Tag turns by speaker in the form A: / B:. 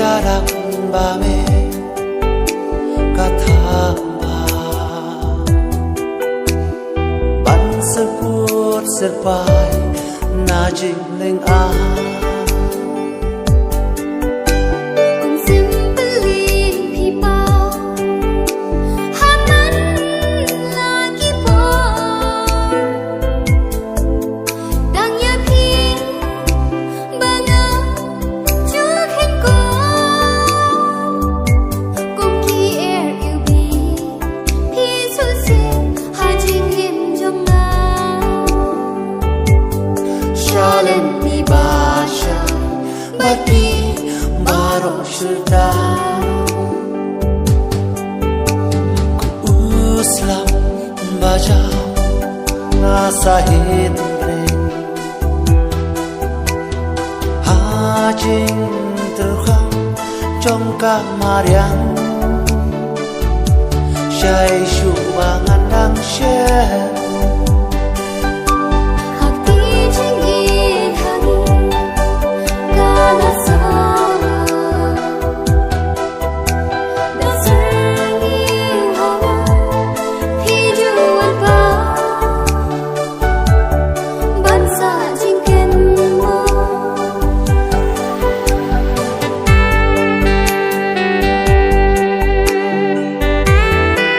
A: Sarang bame katamba ban serput serpai najing leng a Shalim mi basha bati baro shirda ku uslam bajao nasahin reng hajing terkhang trong kamariang shai shu bangan nang share